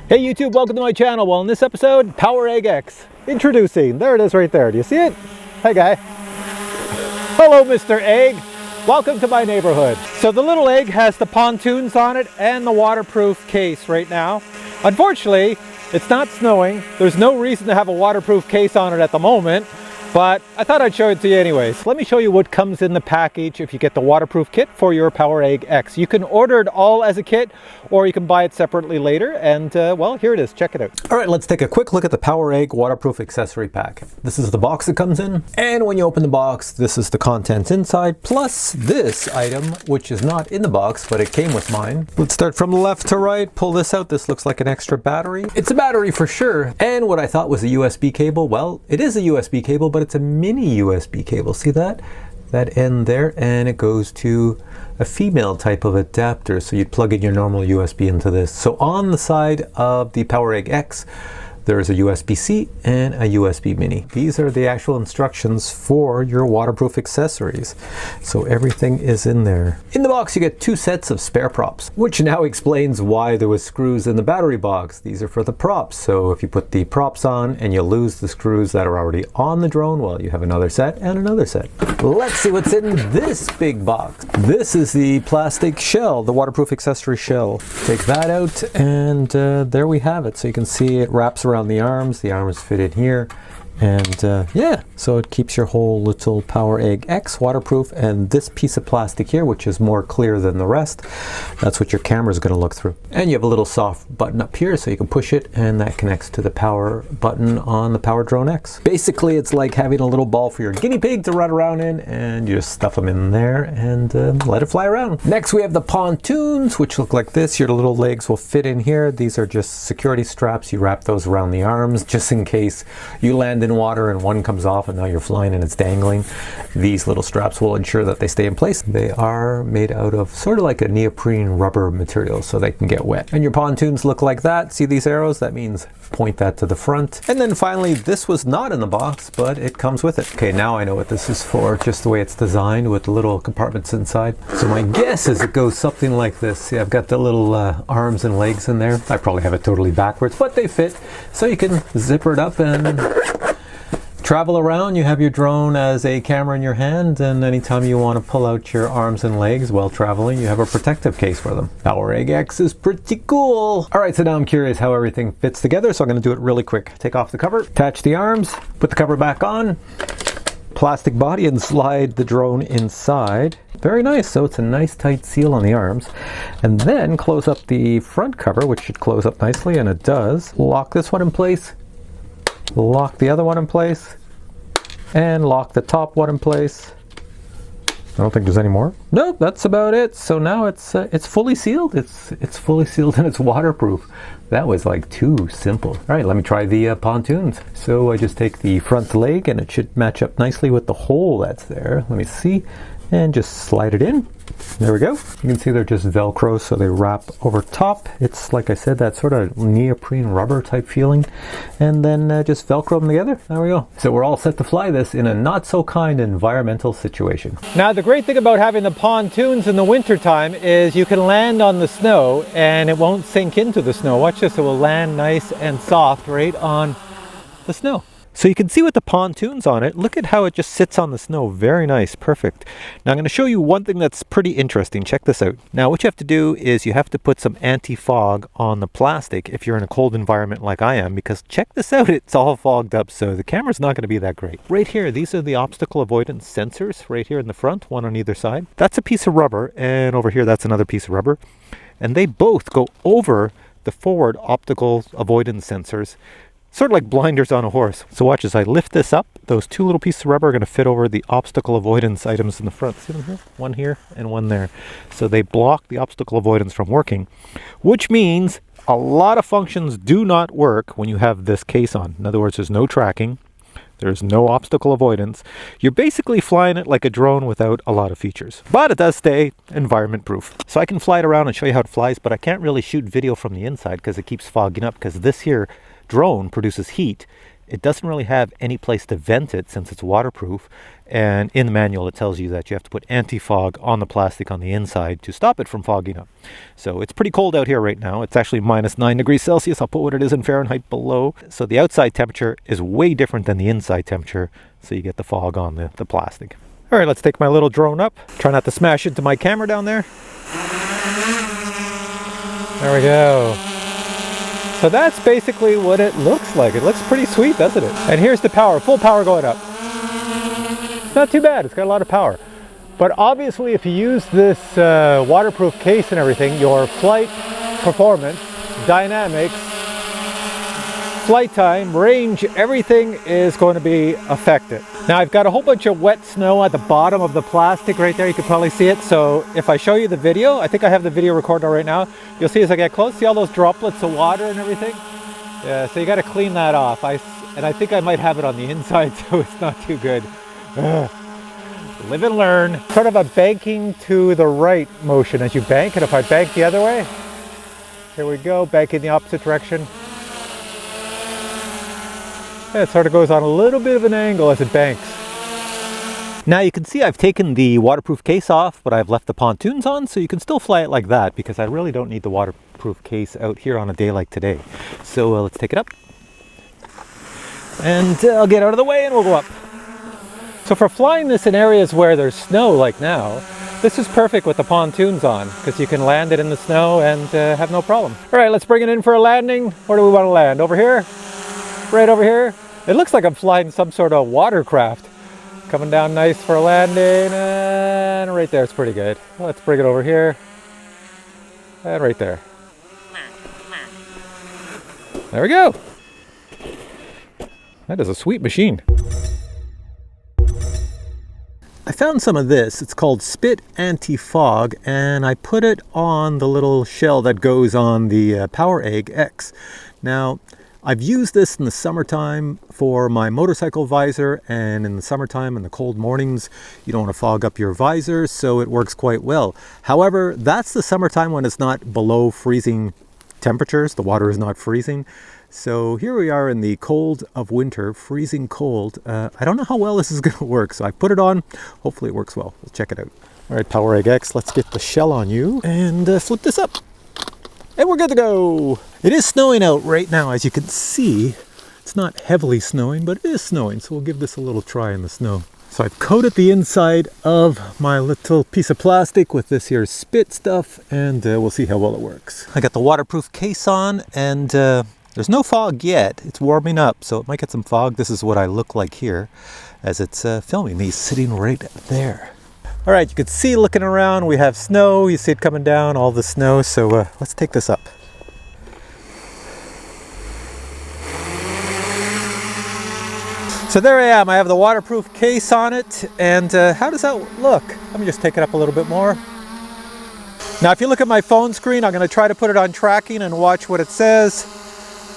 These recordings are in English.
Hey YouTube, welcome to my channel. Well, in this episode, PowerEgg-X. Introducing, there it is right there. Do you see it? Hey guy. Hello Mr. Egg. Welcome to my neighborhood. So the little egg has the pontoons on it and the waterproof case right now. Unfortunately, it's not snowing. There's no reason to have a waterproof case on it at the moment, but I thought I'd show it to you anyways. Let me show you what comes in the package if you get the waterproof kit for your PowerEgg-X. You can order it all as a kit, or you can buy it separately later, and well, here it is. Check it out. All right, let's take a quick look at the PowerEgg waterproof accessory pack. This is the box that comes in, and when you open the box, this is the contents inside, plus this item, which is not in the box, but it came with mine. Let's start from left to right, pull this out. This looks like an extra battery. It's a battery for sure, and what I thought was a USB cable, well, it is a USB cable, but it's a mini USB cable. See that? That end there, and it goes to a female type of adapter, so you'd plug in your normal USB into this. So on the side of the PowerEgg-X, there's a USB-C and a USB mini. These are the actual instructions for your waterproof accessories. So everything is in there. In the box you get 2 sets of spare props, which now explains why there was screws in the battery box. These are for the props. So if you put the props on and you lose the screws that are already on the drone, well, you have another set and another set. Let's see what's in this big box. This is the plastic shell, the waterproof accessory shell. Take that out, and there we have it. So you can see it wraps around the arms fit in here, and yeah, so it keeps your whole little PowerEgg-X waterproof. And this piece of plastic here, which is more clear than the rest, that's what your camera is going to look through. And you have a little soft button up here, so you can push it, and that connects to the power button on the Power Drone X. Basically, it's like having a little ball for your guinea pig to run around in, and you just stuff them in there and let it fly around. Next, we have the pontoons, which look like this. Your little legs will fit in here. These are just security straps. You wrap those around the arms just in case you land in water and one comes off and now you're flying and it's dangling. These little straps will ensure that they stay in place. They are made out of sort of like a neoprene rubber material, so they can get wet. And your pontoons look like that. See these arrows? That means point that to the front. And then finally, this was not in the box, but it comes with it. Okay, now I know what this is for, just the way it's designed with the little compartments inside. So my guess is it goes something like this. See, I've got the little arms and legs in there. I probably have it totally backwards, but they fit. So you can zipper it up and travel around. You have your drone as a camera in your hand, and anytime you want to pull out your arms and legs while traveling, you have a protective case for them. PowerEgg-X is pretty cool. All right, so now I'm curious how everything fits together, so I'm going to do it really quick. Take off the cover, attach the arms, put the cover back on, plastic body, and slide the drone inside. Very nice. So it's a nice tight seal on the arms. And then close up the front cover, which should close up nicely, and it does. Lock this one in place. Lock the other one in place, and lock the top one in place. I don't think there's any more. Nope, that's about it. So now it's fully sealed. It's fully sealed and it's waterproof. That was like too simple. All right, let me try the pontoons. So I just take the front leg, and it should match up nicely with the hole that's there. Let me see, and just slide it in. There we go. You can see they're just Velcro, so they wrap over top. It's, like I said, that sort of neoprene rubber type feeling. And then just Velcro them together. There we go. So we're all set to fly this in a not so kind environmental situation. Now, the great thing about having the pontoons in the wintertime is you can land on the snow and it won't sink into the snow. Watch this, it will land nice and soft right on the snow. So you can see with the pontoons on it, look at how it just sits on the snow. Very nice, perfect. Now I'm going to show you one thing that's pretty interesting. Check this out. Now what you have to do is you have to put some anti-fog on the plastic if you're in a cold environment like I am, because check this out, it's all fogged up, so the camera's not going to be that great. Right here, these are the obstacle avoidance sensors right here in the front, one on either side. That's a piece of rubber, and over here that's another piece of rubber. And they both go over the forward optical avoidance sensors, sort of like blinders on a horse. So watch as I lift this up. Those 2 little pieces of rubber are going to fit over the obstacle avoidance items in the front. See them here? One here and one there. So they block the obstacle avoidance from working, which means a lot of functions do not work when you have this case on. In other words, there's no tracking. There's no obstacle avoidance. You're basically flying it like a drone without a lot of features. But it does stay environment proof. So I can fly it around and show you how it flies, but I can't really shoot video from the inside because it keeps fogging up, because this here drone produces heat, it doesn't really have any place to vent it since it's waterproof. And in the manual, it tells you that you have to put anti-fog on the plastic on the inside to stop it from fogging up. So it's pretty cold out here right now. It's actually -9 degrees Celsius. I'll put what it is in Fahrenheit below. So the outside temperature is way different than the inside temperature. So you get the fog on the plastic. All right, let's take my little drone up. Try not to smash into my camera down there. There we go. So that's basically what it looks like. It looks pretty sweet, doesn't it? And here's the power, full power going up. It's not too bad, it's got a lot of power. But obviously if you use this waterproof case and everything, your flight performance, dynamics, flight time, range, everything is going to be affected. Now I've got a whole bunch of wet snow at the bottom of the plastic right there. You can probably see it. So if I show you the video, I think I have the video recorded right now. You'll see as I get close, see all those droplets of water and everything? Yeah, so you got to clean that off. And I think I might have it on the inside, so it's not too good. Ugh. Live and learn. Sort of a banking to the right motion as you bank. And if I bank the other way, here we go, bank in the opposite direction. It sort of goes on a little bit of an angle as it banks. Now you can see I've taken the waterproof case off, but I've left the pontoons on, so you can still fly it like that because I really don't need the waterproof case out here on a day like today. So let's take it up. And I'll get out of the way and we'll go up. So for flying this in areas where there's snow like now, this is perfect with the pontoons on because you can land it in the snow and have no problem. All right, let's bring it in for a landing. Where do we want to land? Over here? Right over here? It looks like I'm flying some sort of watercraft. Coming down nice for a landing, and right there, it's pretty good. Let's bring it over here, and right there. There we go. That is a sweet machine. I found some of this. It's called Spit Anti-Fog, and I put it on the little shell that goes on the PowerEgg-X. Now, I've used this in the summertime for my motorcycle visor, and in the summertime in the cold mornings you don't want to fog up your visor, so it works quite well. However, that's the summertime when it's not below freezing temperatures, the water is not freezing. So here we are in the cold of winter, freezing cold. I don't know how well this is going to work, so I put it on. Hopefully it works well. We'll check it out. All right, PowerEgg-X, let's get the shell on you and flip this up. And we're good to go. It is snowing out right now, as you can see. It's not heavily snowing, but it is snowing, so we'll give this a little try in the snow. So I've coated the inside of my little piece of plastic with this here spit stuff, and we'll see how well it works. I got the waterproof case on, and there's no fog yet. It's warming up, so it might get some fog. This is what I look like here as it's filming. He's sitting right there. All right, you can see looking around, we have snow. You see it coming down, all the snow. So let's take this up. So there I am. I have the waterproof case on it. And how does that look? Let me just take it up a little bit more. Now, if you look at my phone screen, I'm going to try to put it on tracking and watch what it says.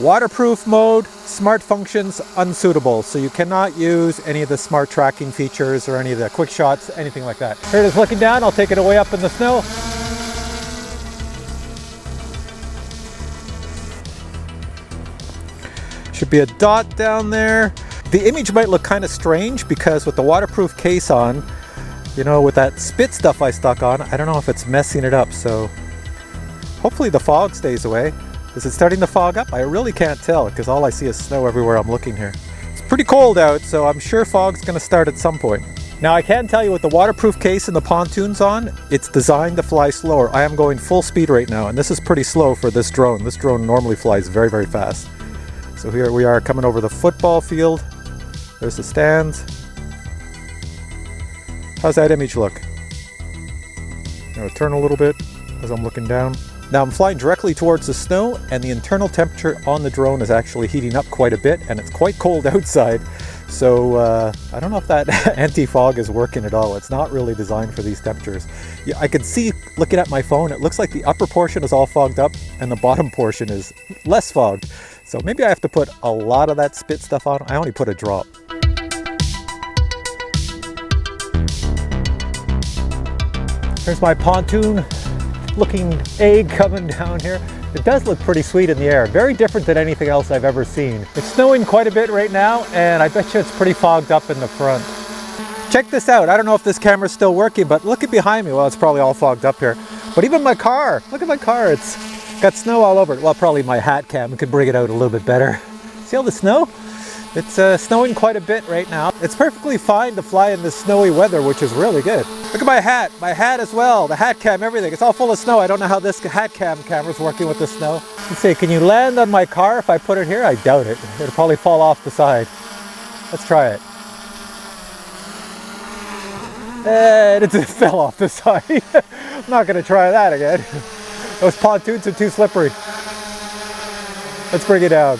Waterproof mode, smart functions unsuitable. So you cannot use any of the smart tracking features or any of the quick shots, anything like that. Here it is looking down. I'll take it away up in the snow. Should be a dot down there. The image might look kind of strange because with the waterproof case on, you know, with that spit stuff I stuck on, I don't know if it's messing it up. So hopefully the fog stays away. Is it starting to fog up? I really can't tell because all I see is snow everywhere I'm looking here. It's pretty cold out, so I'm sure fog's going to start at some point. Now I can tell you with the waterproof case and the pontoons on, it's designed to fly slower. I am going full speed right now, and this is pretty slow for this drone. This drone normally flies very, very fast. So here we are coming over the football field. There's the stands. How's that image look? I'm going to turn a little bit as I'm looking down. Now I'm flying directly towards the snow, and the internal temperature on the drone is actually heating up quite a bit, and it's quite cold outside. So I don't know if that anti-fog is working at all. It's not really designed for these temperatures. Yeah, I can see looking at my phone, it looks like the upper portion is all fogged up and the bottom portion is less fogged. So maybe I have to put a lot of that spit stuff on. I only put a drop. Here's my pontoon looking egg coming down here. It does look pretty sweet in the air. Very different than anything else I've ever seen. It's snowing quite a bit right now, and I bet you it's pretty fogged up in the front. Check this out. I don't know if this camera's still working, but look at behind me. Well, it's probably all fogged up here. But even my car, look at my car. It's got snow all over it. Well, probably my hat cam could bring it out a little bit better. See all the snow? It's snowing quite a bit right now. It's perfectly fine to fly in this snowy weather, which is really good. Look at my hat as well, the hat cam, everything. It's all full of snow. I don't know how this hat camera's working with the snow. Let's see, can you land on my car if I put it here? I doubt it. It'll probably fall off the side. Let's try it. And it just fell off the side. I'm not gonna try that again. Those pontoons are too slippery. Let's bring it down.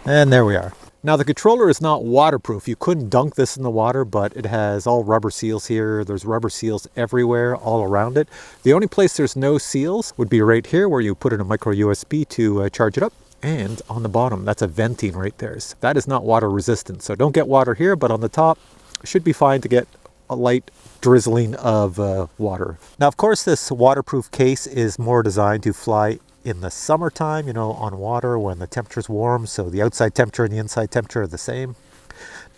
And there we are. Now the controller is not waterproof. You couldn't dunk this in the water, but it has all rubber seals here. There's rubber seals everywhere, all around it. The only place there's no seals would be right here where you put in a micro USB to charge it up. And on the bottom, that's a venting right there. So that is not water resistant. So don't get water here, but on the top, it should be fine to get a light drizzling of water. Now, of course, this waterproof case is more designed to fly in the summertime, you know, on water when the temperature's warm, so the outside temperature and the inside temperature are the same.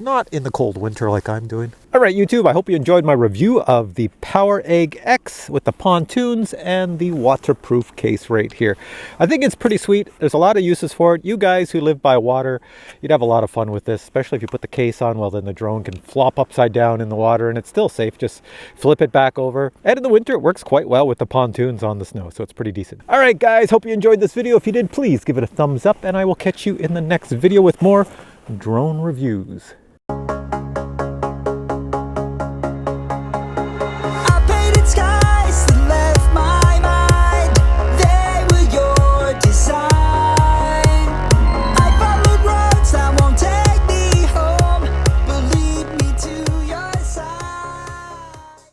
Not in the cold winter like I'm doing. All right, YouTube, I hope you enjoyed my review of the PowerEgg-X with the pontoons and the waterproof case right here. I think it's pretty sweet. There's a lot of uses for it. You guys who live by water, you'd have a lot of fun with this, especially if you put the case on. Well, then the drone can flop upside down in the water and it's still safe. Just flip it back over. And in the winter, it works quite well with the pontoons on the snow, so it's pretty decent. All right, guys, hope you enjoyed this video. If you did, please give it a thumbs up and I will catch you in the next video with more drone reviews.